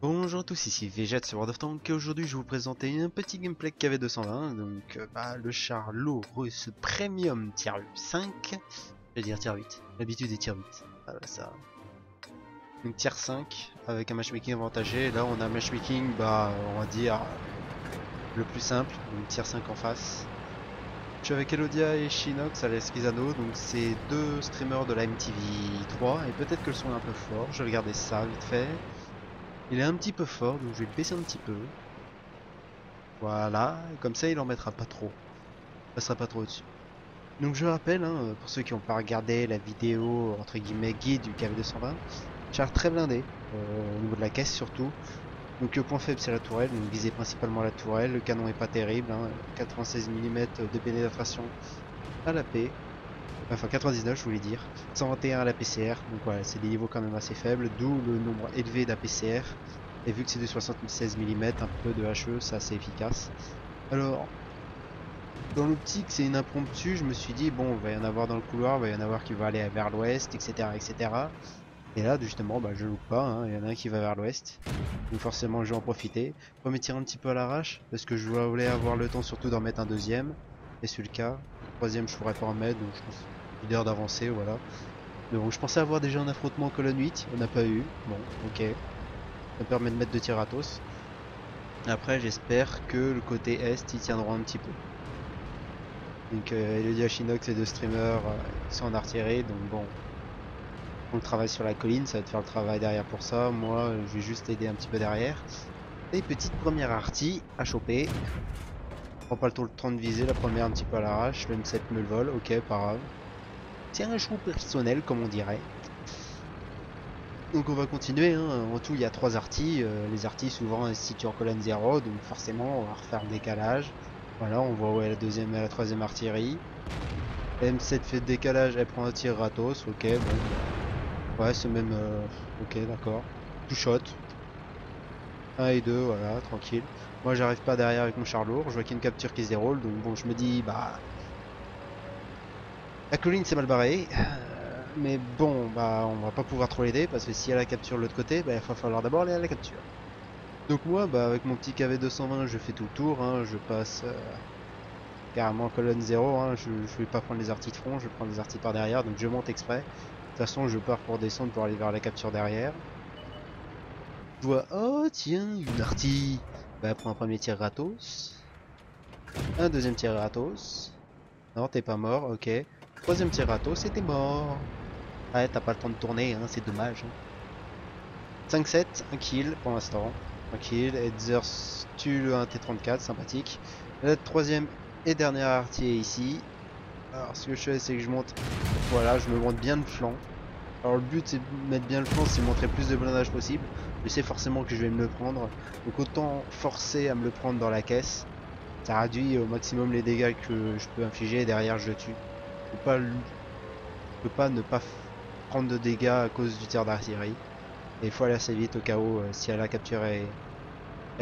Bonjour à tous, ici Vegeta sur World of Tanks et aujourd'hui je vais vous présenter un petit gameplay KV220, donc le char lourd russe premium tier 5, je vais dire tier 8, l'habitude est tier 8, voilà ça. Donc tier 5 avec un matchmaking avantagé, là on a un matchmaking on va dire le plus simple, donc tier 5 en face. Je suis avec Elodia et Shinox à l'Esquizano, donc c'est deux streamers de la MTV 3 et peut-être que le son est un peu fort, je vais regarder ça vite fait. Il est un petit peu fort donc je vais le baisser un petit peu. Voilà, et comme ça il en mettra pas trop. Il passera pas trop au-dessus. Donc je rappelle, hein, pour ceux qui n'ont pas regardé la vidéo entre guillemets guide du KV220, char très blindé, au niveau de la caisse surtout. Donc le point faible c'est la tourelle, donc visez principalement la tourelle. Le canon est pas terrible, hein, 96 mm de pénétration à la P. Enfin 99 je voulais dire, 121 à la PCR, donc voilà c'est des niveaux quand même assez faibles, d'où le nombre élevé d'APCR. Et vu que c'est du 76 mm, un peu de HE, ça c'est efficace. Alors, dans l'optique, c'est une impromptu, je me suis dit, bon, il va y en avoir dans le couloir, il va y en avoir qui va aller vers l'ouest, etc., etc. Et là, justement, je loupe pas, hein, il y en a un qui va vers l'ouest. Donc forcément, je vais en profiter. Premier tir un petit peu à l'arrache, parce que je voulais avoir le temps surtout d'en mettre un deuxième. Et c'est le cas. Troisième, je pourrais pas en mettre, donc je pense qu'il est l'heure d'avancer, voilà. Donc je pensais avoir déjà un affrontement en colonne 8, on n'a pas eu. Bon, ok. Ça me permet de mettre 2 tirs atos. Après, j'espère que le côté est, ils tiendront un petit peu. Donc Elodie Chinox et deux streamers qui sont en artillerie, donc bon, on travaille sur la colline, ça va te faire le travail derrière pour ça. Moi, je vais juste aider un petit peu derrière. Et petite première artie à choper. Prends pas le temps de viser, la première un petit peu à l'arrache, le M7 me le vole, ok, pas grave. C'est un choix personnel, comme on dirait. Donc on va continuer, hein. En tout il y a 3 arties, les arties souvent elles se situent en colonne 0, donc forcément on va refaire le décalage. Voilà, on voit où est la deuxième et la troisième artillerie. M7 fait le décalage, elle prend un tir gratos, ok, bon. Ouais, c'est même... ok, d'accord. Two shot. Un et 2 voilà, tranquille. Moi, j'arrive pas derrière avec mon char lourd, je vois qu'il y a une capture qui se déroule, donc bon, je me dis, la colline c'est mal barré. Mais bon, on va pas pouvoir trop l'aider, parce que si elle a la capture de l'autre côté, il va falloir d'abord aller à la capture. Donc moi, avec mon petit KV220, je fais tout le tour, hein, je passe... carrément en colonne 0, hein, je vais pas prendre les artis de front, je vais prendre les artis par derrière, donc je monte exprès. De toute façon, je pars pour descendre pour aller vers la capture derrière. Je vois, oh tiens, une artie. Prends un premier tir gratos. Un deuxième tir gratos. Non, t'es pas mort, ok. Troisième tir gratos et t'es mort. Ouais, t'as pas le temps de tourner, hein, c'est dommage. Hein. 5-7, un kill pour l'instant. Un kill, Edzers tue le 1T34, sympathique. La troisième et dernière artie est ici. Alors ce que je fais c'est que je monte, voilà, je me monte bien le flanc. Alors le but c'est de mettre bien le flanc, c'est de montrer le plus de blindage possible. Je sais forcément que je vais me le prendre, donc autant forcer à me le prendre dans la caisse. Ça réduit au maximum les dégâts que je peux infliger et derrière je tue. Je peux pas ne pas prendre de dégâts à cause du tir d'artillerie. Et il faut aller assez vite au cas où si la capture est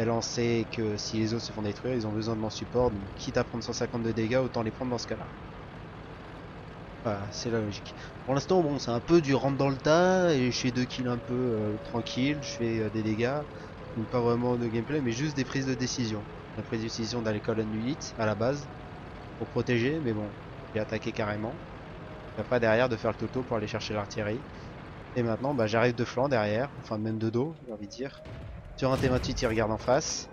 lancée et que si les autres se font détruire, ils ont besoin de mon support. Donc quitte à prendre 150 de dégâts, autant les prendre dans ce cas-là. Voilà, c'est la logique. Pour l'instant, bon, c'est un peu du rentre dans le tas et je fais 2 kills un peu tranquille, je fais des dégâts, donc pas vraiment de gameplay, mais juste des prises de décision. La prise de décision d'aller colonne 8 à la base pour protéger, mais bon, j'ai attaqué carrément. Et après derrière de faire le toto pour aller chercher l'artillerie. Et maintenant, j'arrive de flanc derrière, enfin même de dos, j'ai envie de dire. Sur un T28, il regarde en face.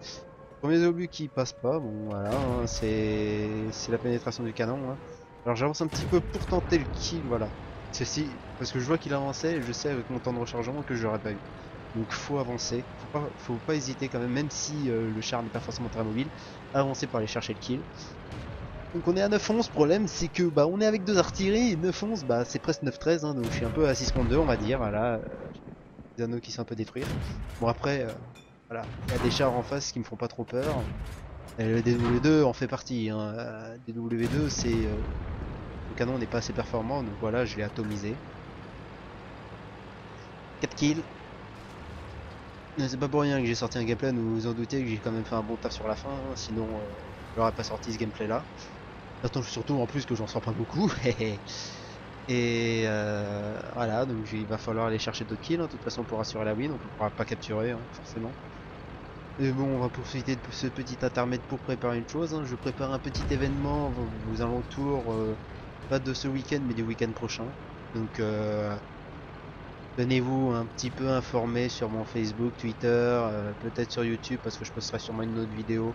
Premier obus qui passe pas, bon voilà, hein, c'est la pénétration du canon. Hein. Alors j'avance un petit peu pour tenter le kill, voilà. Ceci, parce que je vois qu'il avançait et je sais avec mon temps de rechargement que je l'aurais pas eu. Donc faut avancer, faut pas hésiter quand même, même si le char n'est pas forcément très mobile, avancer pour aller chercher le kill. Donc on est à 9-11, problème c'est que on est avec deux artilleries et 9-11 c'est presque 9-13, hein, donc je suis un peu à 6 contre 2 on va dire, voilà. Des anneaux qui sont un peu détruits. Bon après, voilà, il y a des chars en face qui me font pas trop peur. Et le DW2 en fait partie. Hein. DW2 c'est le canon n'est pas assez performant donc voilà je l'ai atomisé. 4 kills. C'est pas pour rien que j'ai sorti un gameplay, vous vous en doutez que j'ai quand même fait un bon taf sur la fin, hein. Sinon j'aurais pas sorti ce gameplay là. Surtout en plus que j'en sors pas beaucoup. Et voilà, donc il va falloir aller chercher d'autres kills, hein, de toute façon pour assurer la win, on ne pourra pas capturer, hein, forcément. Et bon, on va profiter de ce petit intermède pour préparer une chose, hein. Je prépare un petit événement aux alentours, pas de ce week-end, mais du week-end prochain. Donc tenez-vous un petit peu informé sur mon Facebook, Twitter, peut-être sur YouTube, parce que je posterai sûrement une autre vidéo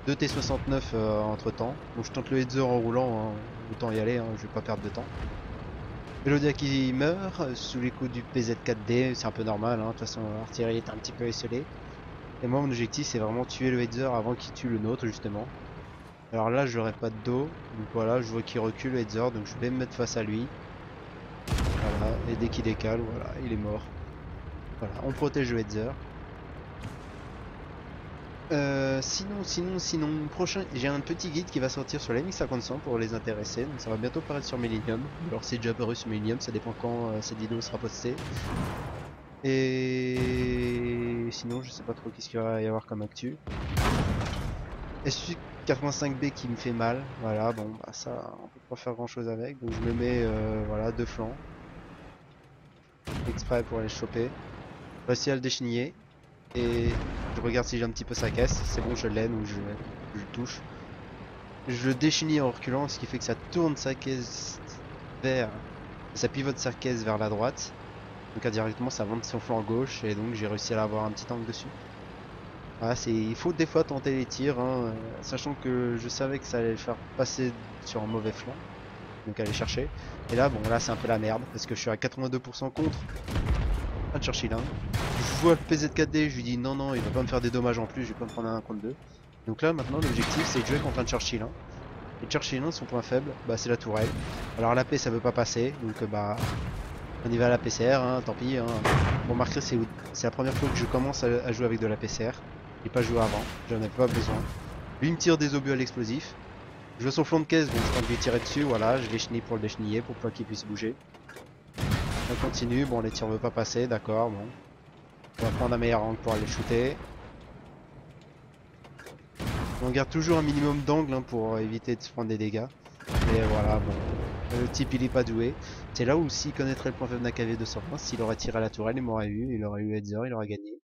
de T69 entre temps. Bon, je tente le header en roulant, hein. Autant y aller, hein, je vais pas perdre de temps. Melodia qui meurt sous les coups du PZ4D, c'est un peu normal, hein. De toute façon l'artillerie est un petit peu esselée. Et moi mon objectif c'est vraiment tuer le header avant qu'il tue le nôtre justement. Alors là j'aurai pas de dos, donc voilà, je vois qu'il recule le header, donc je vais me mettre face à lui. Voilà, et dès qu'il décale, voilà, il est mort. Voilà, on protège le header. Sinon, prochain, j'ai un petit guide qui va sortir sur la MX50 pour les intéresser, donc ça va bientôt paraître sur Millennium. Alors c'est déjà paru sur Millennium, ça dépend quand cette vidéo sera postée. Et sinon, je sais pas trop qu'est-ce qu'il va y avoir comme actu. SU85B qui me fait mal, voilà, bon, bah ça, on peut pas faire grand-chose avec, donc je me mets, voilà, deux flancs, exprès pour aller le choper. Je réussis à le décheniller, et je regarde si j'ai un petit peu sa caisse, c'est bon, je l'ai, donc je le touche. Je le déchenille en reculant, ce qui fait que ça tourne sa caisse vers, ça pivote sa caisse vers la droite, donc indirectement ça monte son flanc gauche, et donc j'ai réussi à avoir un petit angle dessus. Voilà, il faut des fois tenter les tirs, hein, sachant que je savais que ça allait le faire passer sur un mauvais flanc, donc aller chercher. Et là, bon, là c'est un peu la merde, parce que je suis à 82% contre un Churchill 1. Je vois le PZ4D, je lui dis non, non, il va pas me faire des dommages en plus, je vais pas me prendre un contre 2. Donc là, maintenant, l'objectif c'est de jouer contre un Churchill 1. Et Churchill 1, son point faible, bah, c'est la tourelle. Alors la paix ça veut pas passer, donc bah, on y va à la PCR, hein, tant pis. Hein. Bon, remarquerez, c'est la première fois que je commence à jouer avec de la PCR. J'ai pas joué avant, j'en avais pas besoin. Lui me tire des obus à l'explosif. Je veux son flanc de caisse, donc je tente de lui tirer dessus, voilà, je l'échenille pour le décheniller, pour pas qu'il puisse bouger. On continue, bon les tirs ne veulent pas passer, d'accord, bon. On va prendre un meilleur angle pour aller shooter. On garde toujours un minimum d'angle hein, pour éviter de se prendre des dégâts. Et voilà, bon. Le type il est pas doué. C'est là où s'il connaîtrait le point faible d'un KV-220, s'il aurait tiré à la tourelle, il aurait eu header, il aurait gagné.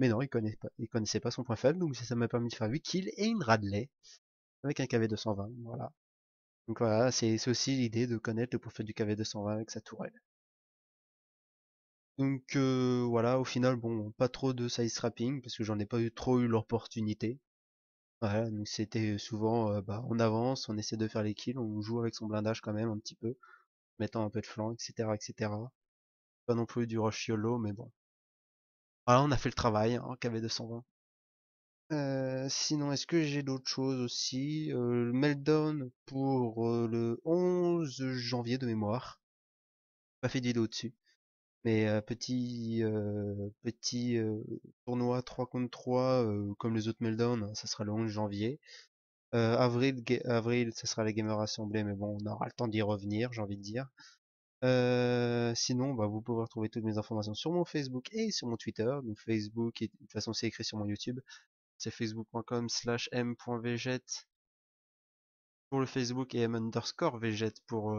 Mais non, il connaissait pas son point faible, donc ça m'a permis de faire 8 kills et une Radley avec un KV-220, voilà. Donc voilà, c'est aussi l'idée de connaître le point faible du KV-220 avec sa tourelle. Donc voilà, au final, bon, pas trop de side strapping, parce que j'en ai pas trop eu l'opportunité. Voilà, donc c'était souvent, bah, on avance, on essaie de faire les kills, on joue avec son blindage quand même un petit peu, mettant un peu de flanc, etc., etc. Pas non plus du rush YOLO, mais bon. Voilà, on a fait le travail hein, en KV220. Sinon, est-ce que j'ai d'autres choses aussi? Le Meltdown pour le 11 janvier de mémoire. Pas fait de vidéo dessus. Mais petit tournoi 3 contre 3 comme les autres Meltdown, hein, ça sera le 11 janvier. Avril, ça sera la Gamer Assemblée, mais bon, on aura le temps d'y revenir, j'ai envie de dire. Sinon, bah, vous pouvez retrouver toutes mes informations sur mon Facebook et sur mon Twitter. Donc Facebook, et de toute façon, c'est écrit sur mon YouTube. C'est facebook.com/m.vget pour le Facebook et m_vget pour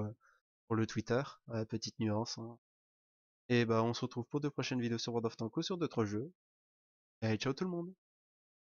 le Twitter. Petite nuance. Hein. Et bah, on se retrouve pour de prochaines vidéos sur World of Tanks ou sur d'autres jeux. Allez, ciao tout le monde!